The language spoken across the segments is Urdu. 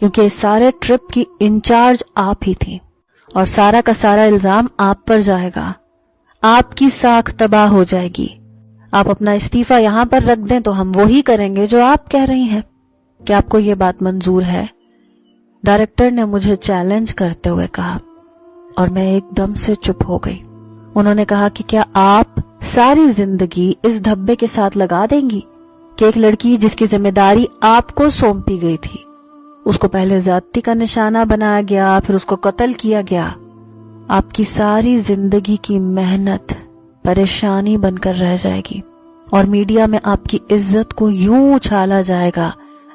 کیونکہ اس سارے ٹرپ کی انچارج آپ ہی تھی، اور سارا کا سارا الزام آپ پر جائے گا، آپ کی ساکھ تباہ ہو جائے گی۔ آپ اپنا استعفیٰ یہاں پر رکھ دیں تو ہم وہی کریں گے جو آپ کہہ رہی ہیں۔ کیا آپ کو یہ بات منظور ہے؟ ڈائریکٹر نے مجھے چیلنج کرتے ہوئے کہا، اور میں ایک دم سے چپ ہو گئی۔ انہوں نے کہا کہ کیا آپ ساری زندگی اس دھبے کے ساتھ لگا دیں گی کہ ایک لڑکی جس کی ذمہ داری آپ کو سونپی گئی تھی، اس کو پہلے زیادتی کا نشانہ بنایا گیا، پھر اس کو قتل کیا گیا، آپ کی ساری زندگی کی محنت پریشانی بن کر رہ جائے گی، اور میڈیا میں آپ کی عزت کو یوں اچھالا جائے گا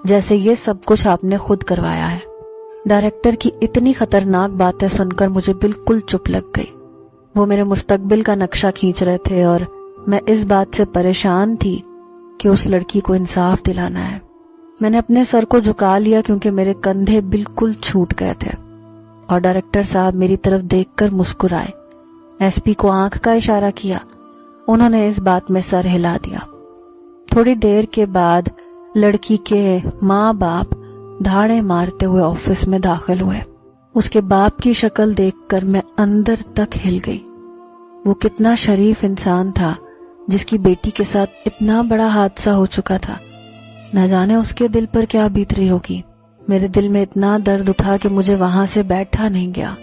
جیسے یہ سب کچھ آپ نے خود کروایا ہے۔ ڈائریکٹر کی اتنی خطرناک باتیں سن کر مجھے بالکل چپ لگ گئی۔ وہ میرے مستقبل کا نقشہ کھینچ رہے تھے، اور میں اس بات سے پریشان تھی کہ اس لڑکی کو انصاف دلانا ہے۔ میں نے اپنے سر کو جھکا لیا کیونکہ میرے کندھے بالکل چھوٹ گئے تھے، اور ڈائریکٹر صاحب میری طرف دیکھ کر مسکرائے، ایس پی کو آنکھ کا اشارہ کیا، انہوں نے اس بات میں سر ہلا دیا۔ تھوڑی دیر کے بعد لڑکی کے ماں باپ دھاڑے مارتے ہوئے آفس میں داخل ہوئے۔ اس کے باپ کی شکل دیکھ کر میں اندر تک ہل گئی۔ وہ کتنا شریف انسان تھا جس کی بیٹی کے ساتھ اتنا بڑا حادثہ ہو چکا تھا۔ نہ جانے اس کے دل پر کیا بیت رہی ہوگی۔ میرے دل میں اتنا درد اٹھا کہ مجھے وہاں سے بیٹھا نہیں گیا۔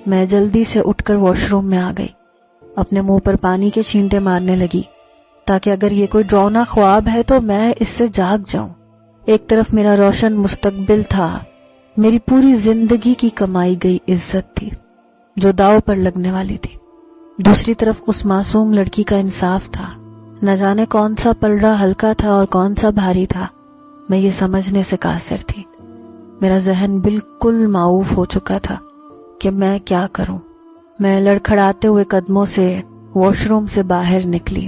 میں جلدی سے اٹھ کر واش روم میں آ گئی، اپنے منہ پر پانی کے چھینٹے مارنے لگی تاکہ اگر یہ کوئی ڈراؤنا خواب ہے تو میں اس سے جاگ جاؤں۔ ایک طرف میرا روشن مستقبل تھا، میری پوری زندگی کی کمائی گئی عزت تھی جو داؤ پر لگنے والی تھی، دوسری طرف اس معصوم لڑکی کا انصاف تھا۔ نہ جانے کون سا پلڑا ہلکا تھا اور کون سا بھاری تھا، میں یہ سمجھنے سے قاصر تھی۔ میرا ذہن بالکل معوف ہو چکا تھا کہ میں کیا کروں۔ میں لڑکھڑاتے ہوئے قدموں سے واش روم سے باہر نکلی۔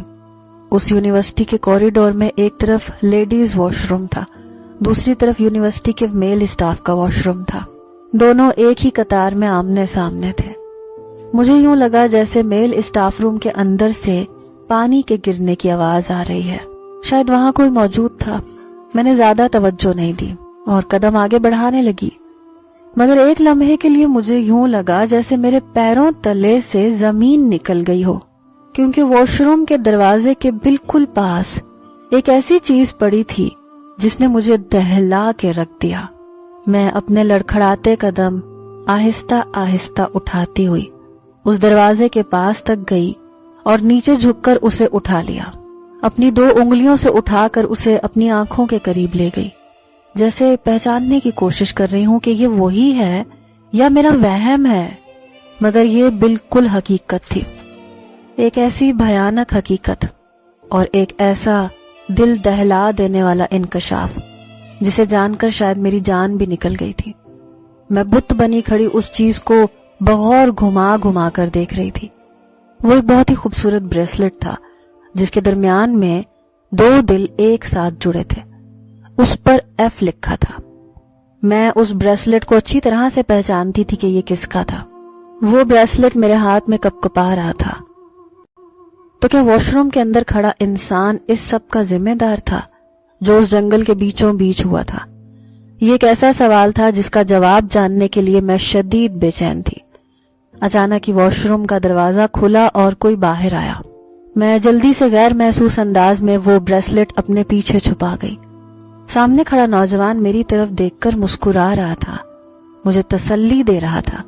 اس یونیورسٹی کے کوریڈور میں ایک طرف لیڈیز واش روم تھا، دوسری طرف یونیورسٹی کے میل اسٹاف کا واش روم تھا۔ دونوں ایک ہی قطار میں آمنے سامنے تھے۔ مجھے یوں لگا جیسے میل اسٹاف روم کے اندر سے پانی کے گرنے کی آواز آ رہی ہے، شاید وہاں کوئی موجود تھا۔ میں نے زیادہ توجہ نہیں دی اور قدم آگے بڑھانے لگی، مگر ایک لمحے کے لیے مجھے یوں لگا جیسے میرے پیروں تلے سے زمین نکل گئی ہو، کیونکہ واش روم کے دروازے کے بالکل پاس ایک ایسی چیز پڑی تھی جس نے مجھے دہلا کے رکھ دیا۔ میں اپنے لڑکھڑاتے قدم آہستہ آہستہ اٹھاتی ہوئی اس دروازے کے پاس تک گئی اور نیچے جھک کر اسے اٹھا لیا۔ اپنی 2 انگلیوں سے اٹھا کر اسے اپنی آنکھوں کے قریب لے گئی، جیسے پہچاننے کی کوشش کر رہی ہوں کہ یہ وہی ہے یا میرا وہم ہے، مگر یہ بالکل حقیقت تھی، ایک ایسی بھیانک حقیقت اور ایک ایسا دل دہلا دینے والا انکشاف جسے جان کر شاید میری جان بھی نکل گئی تھی۔ میں بت بنی کھڑی اس چیز کو بغور گھما گھما کر دیکھ رہی تھی۔ وہ ایک بہت ہی خوبصورت بریسلٹ تھا جس کے درمیان میں 2 دل ایک ساتھ جڑے تھے، اس پر ایف لکھا تھا۔ میں اس بریسلٹ کو اچھی طرح سے پہچانتی تھی کہ یہ کس کا تھا۔ وہ بریسلٹ میرے ہاتھ میں کپ کپا رہا تھا۔ تو کیا واش روم کے اندر کھڑا انسان اس سب کا ذمہ دار تھا جو اس جنگل کے بیچوں بیچ ہوا تھا؟ یہ ایک ایسا سوال تھا جس کا جواب جاننے کے لیے میں شدید بے چین تھی۔ اچانک ہی واش روم کا دروازہ کھلا اور کوئی باہر آیا۔ میں جلدی سے غیر محسوس انداز میں وہ بریسلٹ اپنے پیچھے چھپا گئی۔ سامنے کھڑا نوجوان میری طرف دیکھ کر مسکرا رہا تھا، مجھے تسلی دے رہا تھا،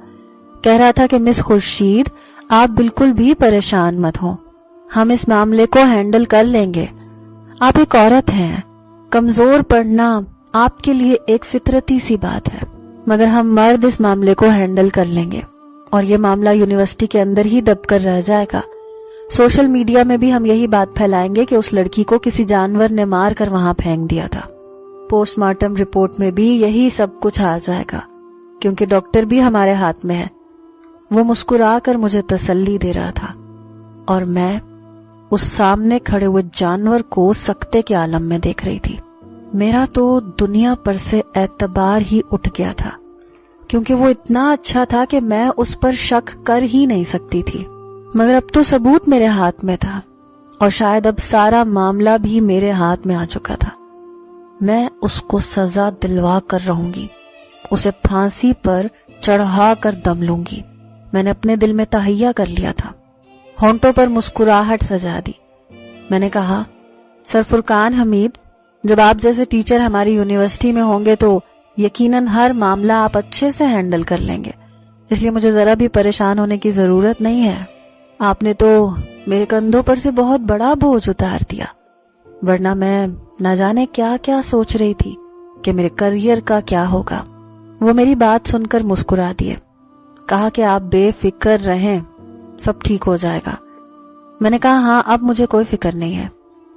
کہہ رہا تھا کہ مس خورشید آپ بالکل بھی پریشان مت ہوں، ہم اس معاملے کو ہینڈل کر لیں گے۔ آپ ایک عورت ہیں، کمزور پڑنا آپ کے لیے ایک فطرتی سی بات ہے، مگر ہم مرد اس معاملے کو ہینڈل کر لیں گے، اور یہ معاملہ یونیورسٹی کے اندر ہی دب کر رہ جائے گا۔ سوشل میڈیا میں بھی ہم یہی بات پھیلائیں گے کہ اس لڑکی کو کسی جانور نے مار کر وہاں پھینک دیا تھا۔ پوسٹ مارٹم رپورٹ میں بھی یہی سب کچھ آ جائے گا، کیونکہ ڈاکٹر بھی ہمارے ہاتھ میں ہے۔ وہ مسکرا کر مجھے تسلی دے رہا تھا، اور میں اس سامنے کھڑے ہوئے جانور کو سکتے کے عالم میں دیکھ رہی تھی۔ میرا تو دنیا پر سے اعتبار ہی اٹھ گیا تھا، کیونکہ وہ اتنا اچھا تھا کہ میں اس پر شک کر ہی نہیں سکتی تھی۔ مگر اب تو ثبوت میرے ہاتھ میں تھا، اور شاید اب سارا معاملہ بھی میرے ہاتھ میں آ چکا تھا۔ میں اس کو سزا دلوا کر رہوں گی، اسے پھانسی پر چڑھا کر دم لوں گی. میں نے اپنے دل میں تہیہ کر لیا تھا. ہونٹوں پر مسکراہٹ سجا دی. میں نے کہا, سر فرقان حمید, جب آپ جیسے ٹیچر ہماری یونیورسٹی میں ہوں گے تو یقیناً ہر معاملہ آپ اچھے سے ہینڈل کر لیں گے, اس لیے مجھے ذرا بھی پریشان ہونے کی ضرورت نہیں ہے. آپ نے تو میرے کندھوں پر سے بہت بڑا بوجھ اتار دیا, ورنہ میں نہ جانے کیا کیا سوچ رہی تھی کہ میرے کریئر کا کیا ہوگا. وہ میری بات سن کر مسکرا دیے. کہا کہ آپ بے فکر رہیں, سب ٹھیک ہو جائے گا. میں نے کہا ہاں, اب مجھے کوئی فکر نہیں ہے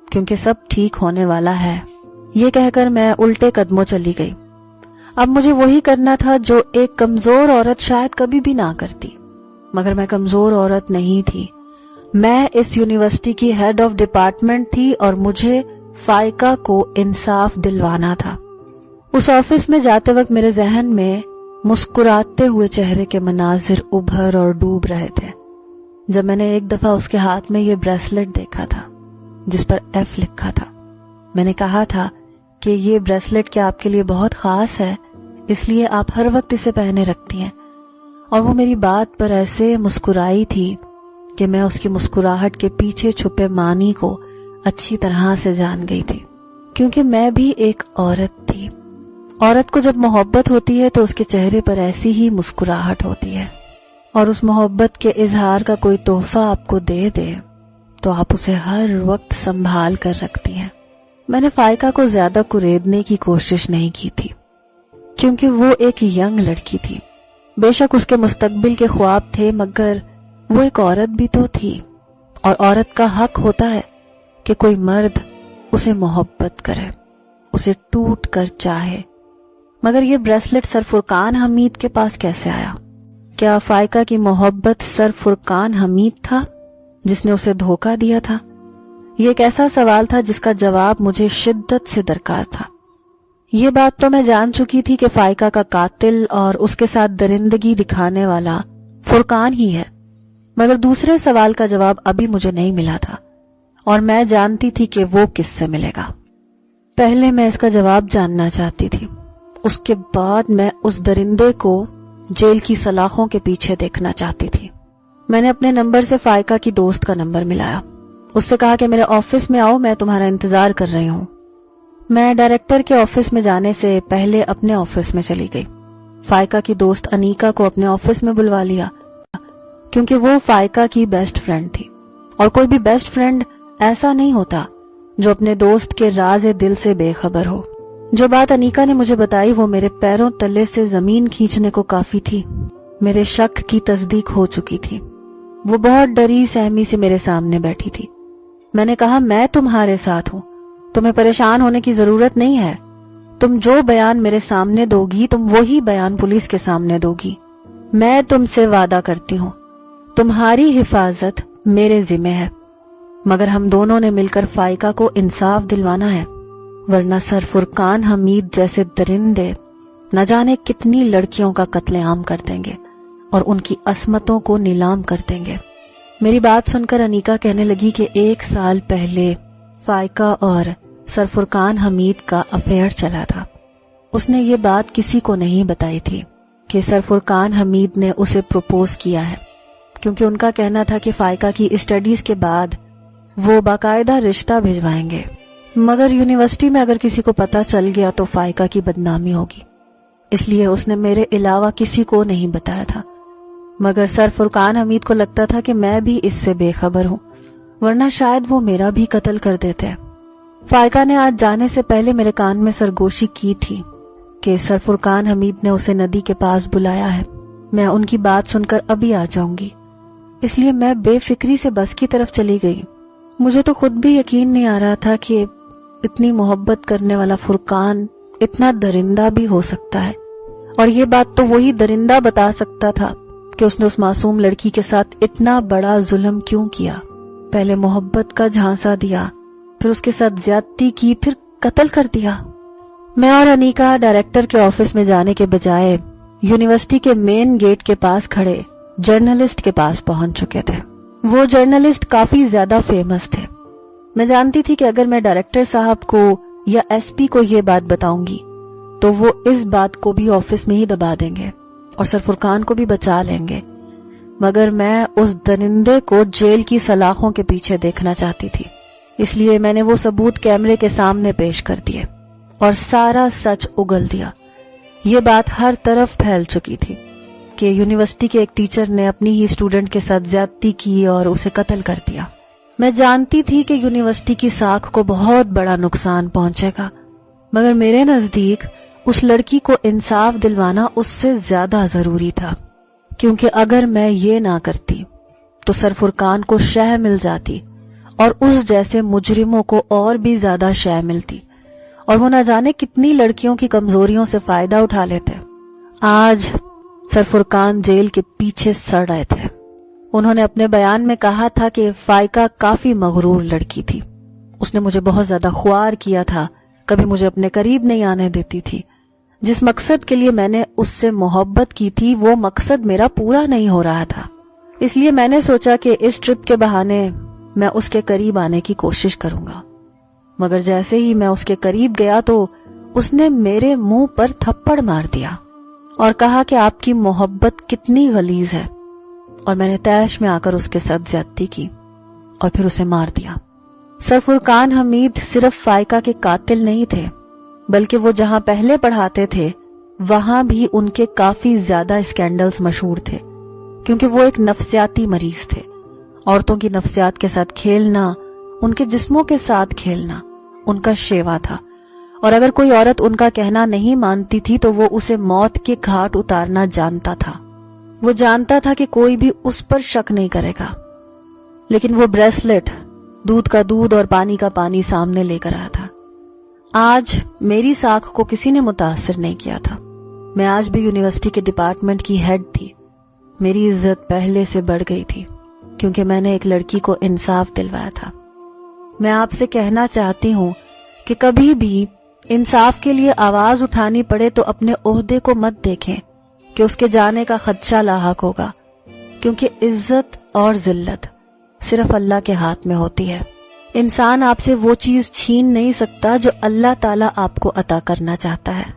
کیونکہ سب ٹھیک ہونے والا ہے. یہ کہہ کر میں الٹے قدموں چلی گئی. اب مجھے وہی کرنا تھا جو ایک کمزور عورت شاید کبھی بھی نہ کرتی, مگر میں کمزور عورت نہیں تھی. میں اس یونیورسٹی کی ہیڈ آف ڈپارٹمنٹ تھی اور مجھے فائقہ کو انصاف دلوانا تھا. اس آفس میں جاتے وقت میرے ذہن میں مسکراتے ہوئے چہرے کے مناظر ابھر اور ڈوب رہے تھے. جب میں نے ایک دفعہ اس کے ہاتھ میں یہ بریسلٹ دیکھا تھا جس پر ایف لکھا تھا, میں نے کہا تھا کہ یہ بریسلٹ کیا آپ کے لیے بہت خاص ہے, اس لیے آپ ہر وقت اسے پہنے رکھتی ہیں. اور وہ میری بات پر ایسے مسکرائی تھی کہ میں اس کی مسکراہٹ کے پیچھے چھپے معنی کو اچھی طرح سے جان گئی تھی, کیونکہ میں بھی ایک عورت تھی. عورت کو جب محبت ہوتی ہے تو اس کے چہرے پر ایسی ہی مسکراہٹ ہوتی ہے, اور اس محبت کے اظہار کا کوئی تحفہ آپ کو دے دے تو آپ اسے ہر وقت سنبھال کر رکھتی ہیں. میں نے فائقہ کو زیادہ کریدنے کی کوشش نہیں کی تھی کیونکہ وہ ایک ینگ لڑکی تھی. بے شک اس کے مستقبل کے خواب تھے, مگر وہ ایک عورت بھی تو تھی, اور عورت کا حق ہوتا ہے کہ کوئی مرد اسے محبت کرے, اسے ٹوٹ کر چاہے. مگر یہ بریسلٹ سر فرقان حمید کے پاس کیسے آیا؟ کیا فائقہ کی محبت سر فرقان حمید تھا جس نے اسے دھوکہ دیا تھا؟ یہ ایک ایسا سوال تھا جس کا جواب مجھے شدت سے درکار تھا. یہ بات تو میں جان چکی تھی کہ فائقہ کا قاتل اور اس کے ساتھ درندگی دکھانے والا فرقان ہی ہے, مگر دوسرے سوال کا جواب ابھی مجھے نہیں ملا تھا, اور میں جانتی تھی کہ وہ کس سے ملے گا. پہلے میں اس کا جواب جاننا چاہتی تھی, اس کے بعد میں اس درندے کو جیل کی سلاخوں کے پیچھے دیکھنا چاہتی تھی. میں نے اپنے نمبر سے فائقہ کی دوست کا نمبر ملایا. اس سے کہا کہ میرے آفس میں آؤ, میں تمہارا انتظار کر رہی ہوں. میں ڈائریکٹر کے آفس میں جانے سے پہلے اپنے آفس میں چلی گئی. فائقہ کی دوست انیکا کو اپنے آفس میں بلوا لیا کیونکہ وہ فائقہ کی بیسٹ فرینڈ تھی, اور کوئی بھی بیسٹ فرینڈ ایسا نہیں ہوتا جو اپنے دوست کے راز دل سے بے خبر ہو. جو بات انیکا نے مجھے بتائی وہ میرے پیروں تلے سے زمین کھینچنے کو کافی تھی. میرے شک کی تصدیق ہو چکی تھی. وہ بہت ڈری سہمی سے میرے سامنے بیٹھی تھی. میں نے کہا میں تمہارے ساتھ ہوں, تمہیں پریشان ہونے کی ضرورت نہیں ہے. تم جو بیان میرے سامنے دو گی تم وہی بیان پولیس کے سامنے دو گی. میں تم سے وعدہ کرتی ہوں تمہاری حفاظت میرے ذمہ ہے, مگر ہم دونوں نے مل کر فائقہ کو انصاف دلوانا ہے, ورنہ سر فرقان حمید جیسے درندے نہ جانے کتنی لڑکیوں کا قتل عام کر دیں گے اور ان کی عصمتوں کو نیلام کر دیں گے. میری بات سن کر انیکا کہنے لگی کہ 1 سال پہلے فائقہ اور سر فرقان حمید کا افیئر چلا تھا. اس نے یہ بات کسی کو نہیں بتائی تھی کہ سر فرقان حمید نے اسے پروپوز کیا ہے, کیونکہ ان کا کہنا تھا کہ فائقہ کی اسٹڈیز کے بعد وہ باقاعدہ رشتہ بھجوائیں گے, مگر یونیورسٹی میں اگر کسی کو پتہ چل گیا تو فائقہ کی بدنامی ہوگی, اس لیے اس نے میرے علاوہ کسی کو نہیں بتایا تھا. مگر سر فرقان حمید کو لگتا تھا کہ میں بھی اس سے بے خبر ہوں, ورنہ شاید وہ میرا بھی قتل کر دیتے. فائقہ نے آج جانے سے پہلے میرے کان میں سرگوشی کی تھی کہ سر فرقان حمید نے اسے ندی کے پاس بلایا ہے, میں ان کی بات سن کر ابھی آ جاؤں گی. اس لیے میں بے فکری سے بس کی طرف چلی گئی. مجھے تو خود بھی یقین نہیں آ رہا تھا کہ اتنی محبت کرنے والا فرقان اتنا درندہ بھی ہو سکتا ہے, اور یہ بات تو وہی درندہ بتا سکتا تھا کہ اس نے اس معصوم لڑکی کے ساتھ اتنا بڑا ظلم کیوں کیا. پہلے محبت کا جھانسا دیا, پھر اس کے ساتھ زیادتی کی, پھر قتل کر دیا. میں اور انیکا ڈائریکٹر کے آفس میں جانے کے بجائے یونیورسٹی کے مین گیٹ کے پاس کھڑے جرنلسٹ کے پاس پہنچ چکے تھے. وہ جرنلسٹ کافی زیادہ فیمس تھے. میں جانتی تھی کہ اگر میں ڈائریکٹر صاحب کو یا ایس پی کو یہ بات بتاؤں گی تو وہ اس بات کو بھی آفس میں ہی دبا دیں گے اور سر فرقان کو بھی بچا لیں گے، مگر میں اس درندے کو جیل کی سلاخوں کے پیچھے دیکھنا چاہتی تھی۔ اس لیے میں نے وہ ثبوت کیمرے کے سامنے پیش کر دیے اور سارا سچ اگل دیا۔ یہ بات ہر طرف پھیل چکی تھی کہ یونیورسٹی کے ایک ٹیچر نے اپنی ہی اسٹوڈنٹ کے ساتھ زیادتی کی اور اسے قتل کر دیا۔ میں جانتی تھی کہ یونیورسٹی کی ساکھ کو بہت بڑا نقصان پہنچے گا، مگر میرے نزدیک اس لڑکی کو انصاف دلوانا اس سے زیادہ ضروری تھا، کیونکہ اگر میں یہ نہ کرتی تو سر فرقان کو شہ مل جاتی اور اس جیسے مجرموں کو اور بھی زیادہ شہ ملتی، اور وہ نہ جانے کتنی لڑکیوں کی کمزوریوں سے فائدہ اٹھا لیتے۔ آج سر فرقان جیل کے پیچھے سڑ رہے تھے۔ انہوں نے اپنے بیان میں کہا تھا کہ فائقہ کافی مغرور لڑکی تھی، اس نے مجھے بہت زیادہ خوار کیا تھا، کبھی مجھے اپنے قریب نہیں آنے دیتی تھی۔ جس مقصد کے لیے میں نے اس سے محبت کی تھی وہ مقصد میرا پورا نہیں ہو رہا تھا، اس لیے میں نے سوچا کہ اس ٹرپ کے بہانے میں اس کے قریب آنے کی کوشش کروں گا، مگر جیسے ہی میں اس کے قریب گیا تو اس نے میرے منہ پر تھپڑ مار دیا اور کہا کہ آپ کی محبت کتنی غلیظ ہے، اور میں نے تیش میں آ کر اس کے ساتھ زیادتی کی اور پھر اسے مار دیا۔ سر فرقان حمید صرف فائقہ کے قاتل نہیں تھے، بلکہ وہ جہاں پہلے پڑھاتے تھے وہاں بھی ان کے کافی زیادہ اسکینڈلز مشہور تھے، کیونکہ وہ ایک نفسیاتی مریض تھے۔ عورتوں کی نفسیات کے ساتھ کھیلنا، ان کے جسموں کے ساتھ کھیلنا ان کا شیوا تھا، اور اگر کوئی عورت ان کا کہنا نہیں مانتی تھی تو وہ اسے موت کے گھاٹ اتارنا جانتا تھا۔ وہ جانتا تھا کہ کوئی بھی اس پر شک نہیں کرے گا، لیکن وہ بریسلٹ دودھ کا دودھ اور پانی کا پانی سامنے لے کر آیا تھا۔ آج میری ساکھ کو کسی نے متاثر نہیں کیا تھا۔ میں آج بھی یونیورسٹی کے ڈپارٹمنٹ کی ہیڈ تھی۔ میری عزت پہلے سے بڑھ گئی تھی کیونکہ میں نے ایک لڑکی کو انصاف دلوایا تھا۔ میں آپ سے کہنا چاہتی ہوں کہ کبھی بھی انصاف کے لیے آواز اٹھانی پڑے تو اپنے عہدے کو مت دیکھیں کہ اس کے جانے کا خدشہ لاحق ہوگا، کیونکہ عزت اور ذلت صرف اللہ کے ہاتھ میں ہوتی ہے۔ انسان آپ سے وہ چیز چھین نہیں سکتا جو اللہ تعالیٰ آپ کو عطا کرنا چاہتا ہے۔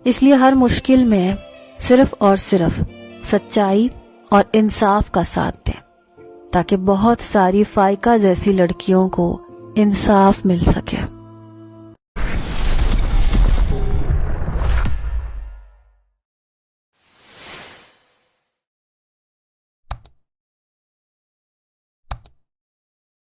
اس لیے ہر مشکل میں صرف اور صرف سچائی اور انصاف کا ساتھ دیں، تاکہ بہت ساری فائقہ جیسی لڑکیوں کو انصاف مل سکے۔